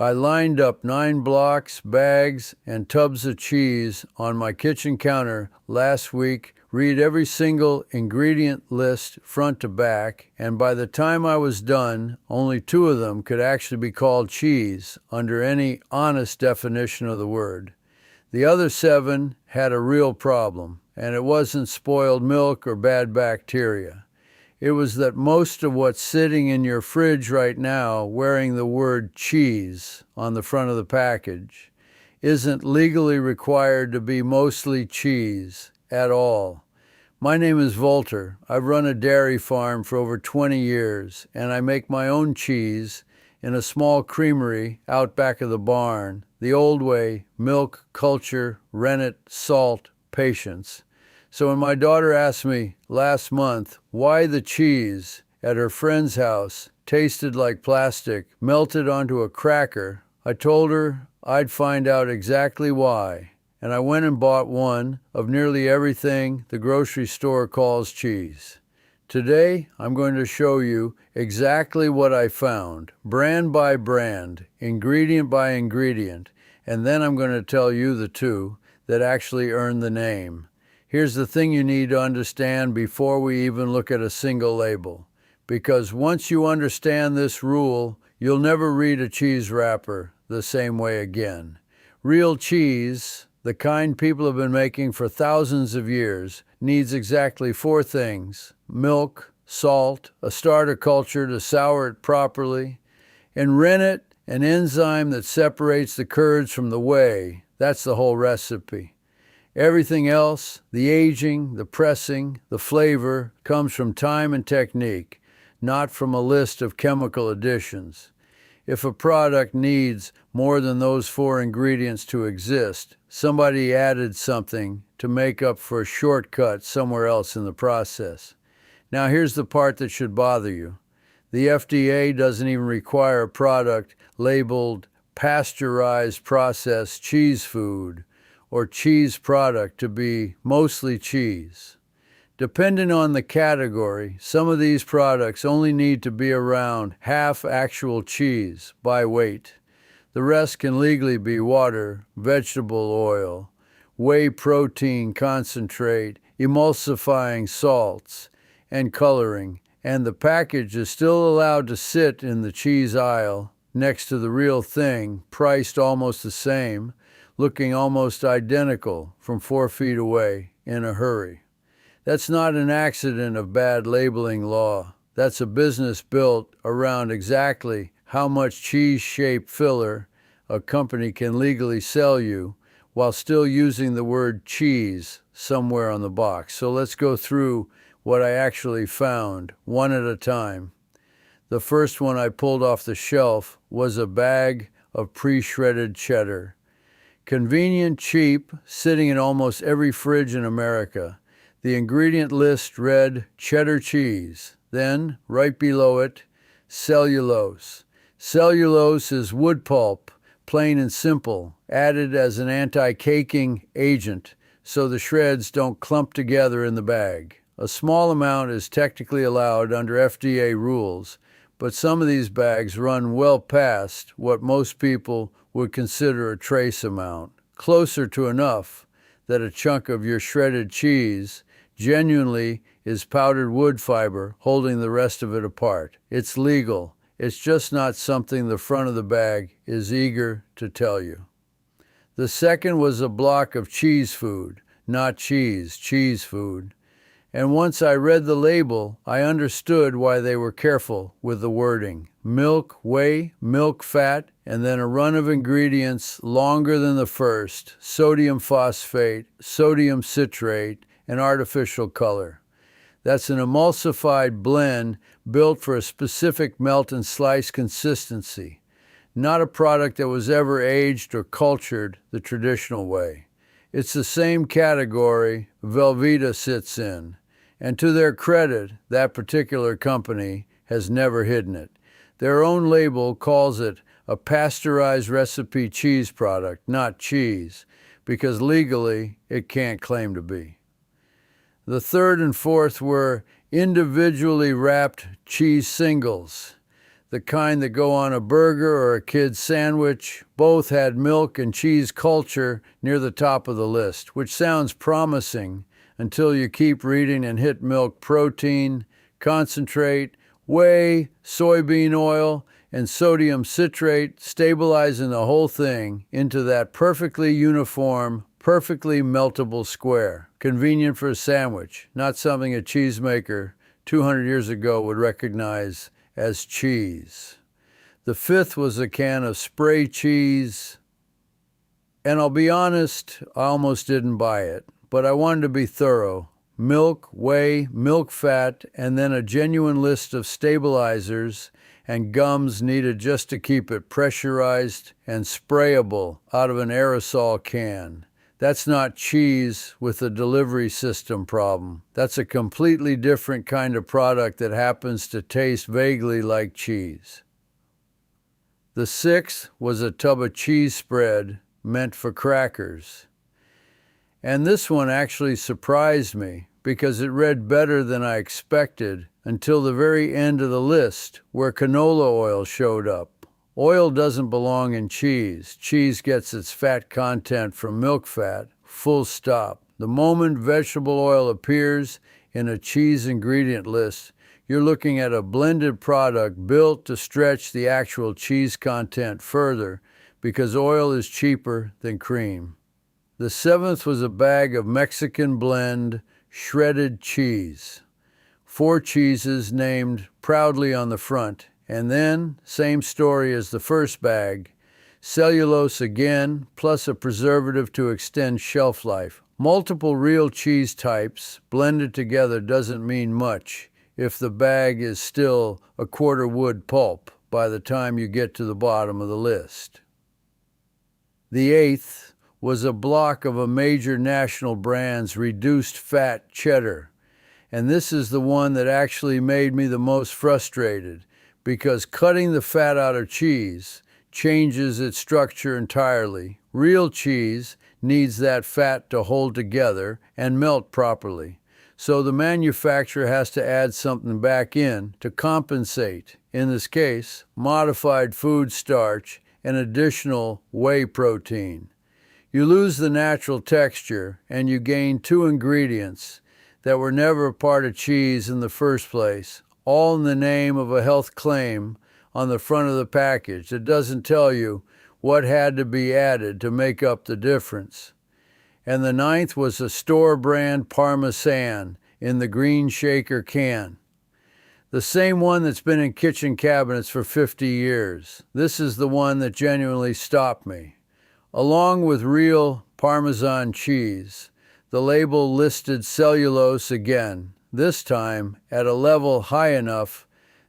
I lined up 9 blocks, bags, and tubs of cheese on my kitchen counter last week, read every single ingredient list front to back, and by the time I was done, only 2 of them could actually be called cheese under any honest definition of the word. The other 7 had a real problem, and it wasn't spoiled milk or bad bacteria. It was that most of what's sitting in your fridge right now wearing the word cheese on the front of the package isn't legally required to be mostly cheese at all. My name is Volter. I've run a dairy farm for over 20 years, and I make my own cheese in a small creamery out back of the barn, the old way: milk, culture, rennet, salt, patience. So when my daughter asked me last month why the cheese at her friend's house tasted like plastic melted onto a cracker, I told her I'd find out exactly why. And I went and bought one of nearly everything the grocery store calls cheese. Today, I'm going to show you exactly what I found, brand by brand, ingredient by ingredient, and then I'm going to tell you the 2 that actually earned the name. Here's the thing you need to understand before we even look at a single label. Because once you understand this rule, you'll never read a cheese wrapper the same way again. Real cheese, the kind people have been making for thousands of years, needs exactly 4 things: milk, salt, a starter culture to sour it properly, and rennet, an enzyme that separates the curds from the whey. That's the whole recipe. Everything else, the aging, the pressing, the flavor, comes from time and technique, not from a list of chemical additions. If a product needs more than those 4 ingredients to exist, somebody added something to make up for a shortcut somewhere else in the process. Now here's the part that should bother you. The FDA doesn't even require a product labeled pasteurized processed cheese food or cheese product to be mostly cheese. Depending on the category, some of these products only need to be around half actual cheese by weight. The rest can legally be water, vegetable oil, whey protein concentrate, emulsifying salts, and coloring, and the package is still allowed to sit in the cheese aisle next to the real thing, priced almost the same, looking almost identical from 4 feet away in a hurry. That's not an accident of bad labeling law. That's a business built around exactly how much cheese-shaped filler a company can legally sell you while still using the word cheese somewhere on the box. So let's go through what I actually found, one at a time. The first one I pulled off the shelf was a bag of pre-shredded cheddar. Convenient, cheap, sitting in almost every fridge in America. The ingredient list read cheddar cheese. Then, right below it, cellulose. Cellulose is wood pulp, plain and simple, added as an anti-caking agent so the shreds don't clump together in the bag. A small amount is technically allowed under FDA rules, but some of these bags run well past what most people would consider a trace amount, closer to enough that a chunk of your shredded cheese genuinely is powdered wood fiber holding the rest of it apart. It's legal. It's just not something the front of the bag is eager to tell you. The second was a block of cheese food, not cheese, cheese food. And once I read the label, I understood why they were careful with the wording. Milk, whey, milk fat, and then a run of ingredients longer than the first: sodium phosphate, sodium citrate, and artificial color. That's an emulsified blend built for a specific melt and slice consistency, not a product that was ever aged or cultured the traditional way. It's the same category Velveeta sits in, and to their credit, that particular company has never hidden it. Their own label calls it a pasteurized recipe cheese product, not cheese, because legally it can't claim to be. The third and fourth were individually wrapped cheese singles. the kind that go on a burger or a kid's sandwich. Both had milk and cheese culture near the top of the list, which sounds promising until you keep reading and hit milk protein, concentrate, whey, soybean oil, and sodium citrate, stabilizing the whole thing into that perfectly uniform, perfectly meltable square. Convenient for a sandwich, not something a cheesemaker 200 years ago would recognize as cheese. The fifth was a can of spray cheese, and I'll be honest, I almost didn't buy it, but I wanted to be thorough. Milk, whey, milk fat, and then a genuine list of stabilizers and gums needed just to keep it pressurized and sprayable out of an aerosol can. That's not cheese with a delivery system problem. That's a completely different kind of product that happens to taste vaguely like cheese. The sixth was a tub of cheese spread meant for crackers. And this one actually surprised me because it read better than I expected until the very end of the list where canola oil showed up. Oil doesn't belong in cheese. Cheese gets its fat content from milk fat, full stop. The moment vegetable oil appears in a cheese ingredient list, you're looking at a blended product built to stretch the actual cheese content further because oil is cheaper than cream. The seventh was a bag of Mexican blend shredded cheese. 4 cheeses named proudly on the front. And then, same story as the first bag, cellulose again, plus a preservative to extend shelf life. Multiple real cheese types blended together doesn't mean much if the bag is still a quarter wood pulp by the time you get to the bottom of the list. The eighth was a block of a major national brand's reduced fat cheddar. And this is the one that actually made me the most frustrated because cutting the fat out of cheese changes its structure entirely. Real cheese needs that fat to hold together and melt properly. So the manufacturer has to add something back in to compensate. In this case, modified food starch and additional whey protein. You lose the natural texture and you gain 2 ingredients that were never a part of cheese in the first place, all in the name of a health claim on the front of the package that doesn't tell you what had to be added to make up the difference. And the ninth was a store brand Parmesan in the green shaker can. The same one that's been in kitchen cabinets for 50 years. This is the one that genuinely stopped me. Along with real Parmesan cheese, the label listed cellulose again, this time at a level high enough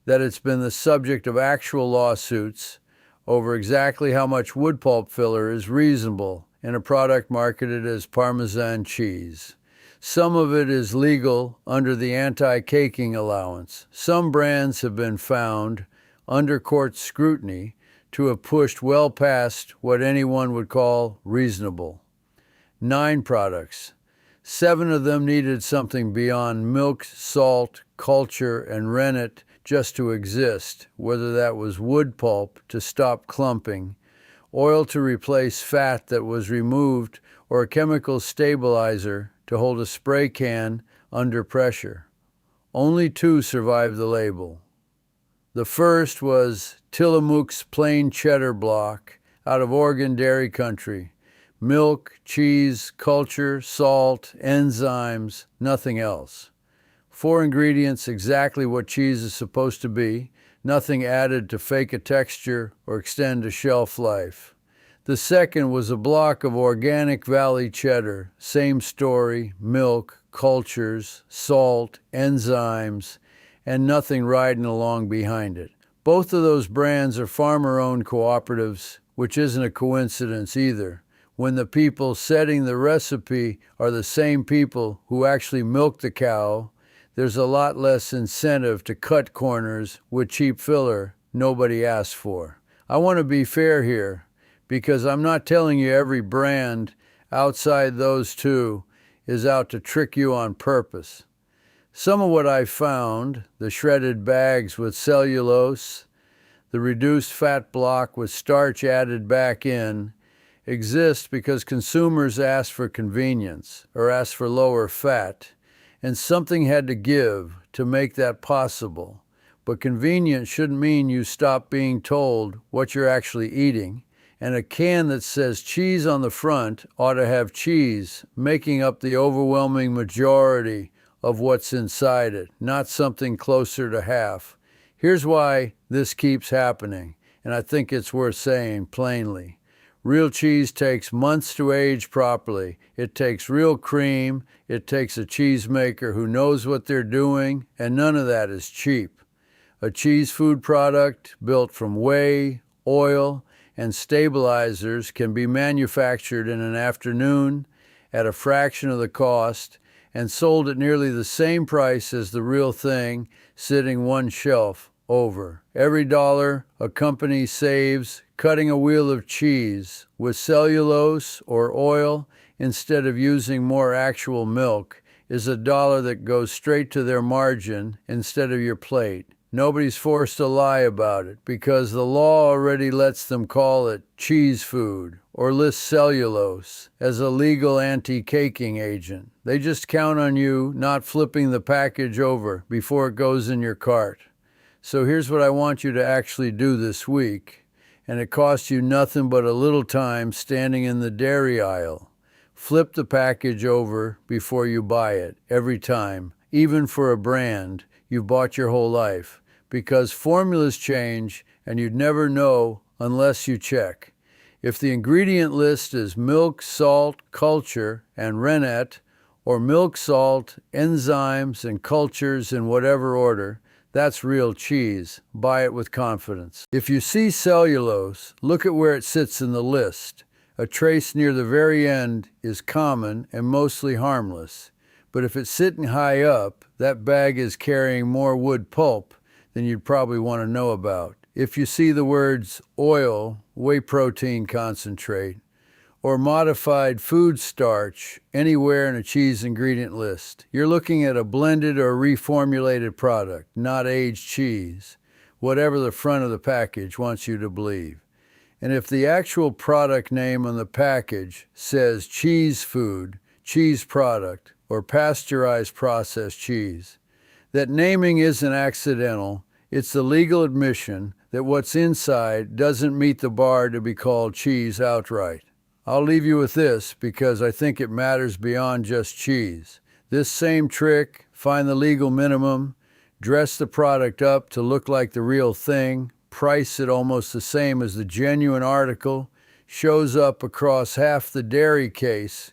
that it's been the subject of actual lawsuits over exactly how much wood pulp filler is reasonable in a product marketed as Parmesan cheese. Some of it is legal under the anti-caking allowance. Some brands have been found, under court scrutiny, to have pushed well past what anyone would call reasonable. 9 products. 7 of them needed something beyond milk, salt, culture, and rennet just to exist, whether that was wood pulp to stop clumping, oil to replace fat that was removed, or a chemical stabilizer to hold a spray can under pressure. Only 2 survived the label. The first was Tillamook's plain cheddar block out of Oregon dairy country. Milk, cheese, culture, salt, enzymes, nothing else. 4 ingredients, exactly what cheese is supposed to be, nothing added to fake a texture or extend a shelf life. The second was a block of organic valley cheddar, same story, milk, cultures, salt, enzymes, and nothing riding along behind it. Both of those brands are farmer-owned cooperatives, which isn't a coincidence either, when the people setting the recipe are the same people who actually milk the cow. There's a lot less incentive to cut corners with cheap filler nobody asked for. I want to be fair here, because I'm not telling you every brand outside those 2 is out to trick you on purpose. Some of what I found, the shredded bags with cellulose, the reduced fat block with starch added back in, exists because consumers asked for convenience or asked for lower fat, and something had to give to make that possible. But convenience shouldn't mean you stop being told what you're actually eating, and a can that says cheese on the front ought to have cheese, making up the overwhelming majority of what's inside it, not something closer to half. Here's why this keeps happening, and I think it's worth saying plainly. Real cheese takes months to age properly. It takes real cream. It takes a cheesemaker who knows what they're doing, and none of that is cheap. A cheese food product built from whey, oil, and stabilizers can be manufactured in an afternoon at a fraction of the cost and sold at nearly the same price as the real thing, sitting one shelf over. Every dollar a company saves cutting a wheel of cheese with cellulose or oil instead of using more actual milk is a dollar that goes straight to their margin instead of your plate. Nobody's forced to lie about it because the law already lets them call it cheese food or list cellulose as a legal anti-caking agent. They just count on you not flipping the package over before it goes in your cart. So here's what I want you to actually do this week, and it costs you nothing but a little time standing in the dairy aisle. Flip the package over before you buy it every time, even for a brand you've bought your whole life, because formulas change and you'd never know unless you check. If the ingredient list is milk, salt, culture, and rennet, or milk, salt, enzymes, and cultures in whatever order, that's real cheese. Buy it with confidence. If you see cellulose, look at where it sits in the list. A trace near the very end is common and mostly harmless. But if it's sitting high up, that bag is carrying more wood pulp than you'd probably want to know about. If you see the words oil, whey protein concentrate, or modified food starch anywhere in a cheese ingredient list, you're looking at a blended or reformulated product, not aged cheese, whatever the front of the package wants you to believe. And if the actual product name on the package says cheese food, cheese product, or pasteurized processed cheese, that naming isn't accidental. It's the legal admission that what's inside doesn't meet the bar to be called cheese outright. I'll leave you with this because I think it matters beyond just cheese. This same trick, find the legal minimum, dress the product up to look like the real thing, price it almost the same as the genuine article, shows up across half the dairy case.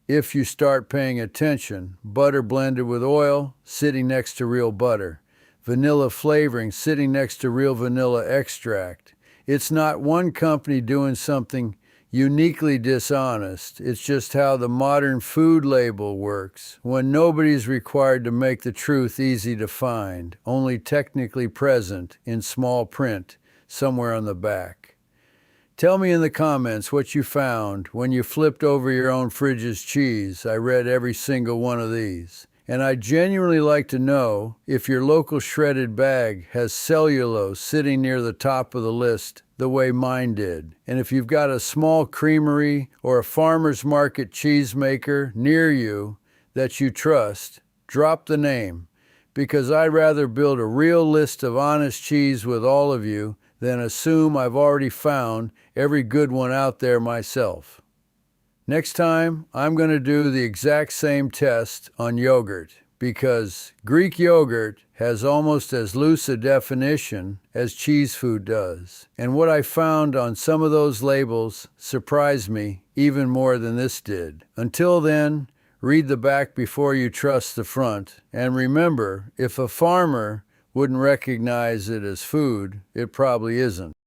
If you start paying attention, butter blended with oil, sitting next to real butter. Vanilla flavoring, sitting next to real vanilla extract. It's not one company doing something uniquely dishonest. It's just how the modern food label works, when nobody's required to make the truth easy to find, only technically present in small print somewhere on the back. Tell me in the comments what you found when you flipped over your own fridge's cheese. I read every single one of these. And I'd genuinely like to know if your local shredded bag has cellulose sitting near the top of the list the way mine did. And if you've got a small creamery or a farmer's market cheesemaker near you that you trust, drop the name, because I'd rather build a real list of honest cheese with all of you than assume I've already found every good one out there myself. Next time, I'm going to do the exact same test on yogurt, because Greek yogurt has almost as loose a definition as cheese food does. And what I found on some of those labels surprised me even more than this did. Until then, read the back before you trust the front. And remember, if a farmer wouldn't recognize it as food, it probably isn't.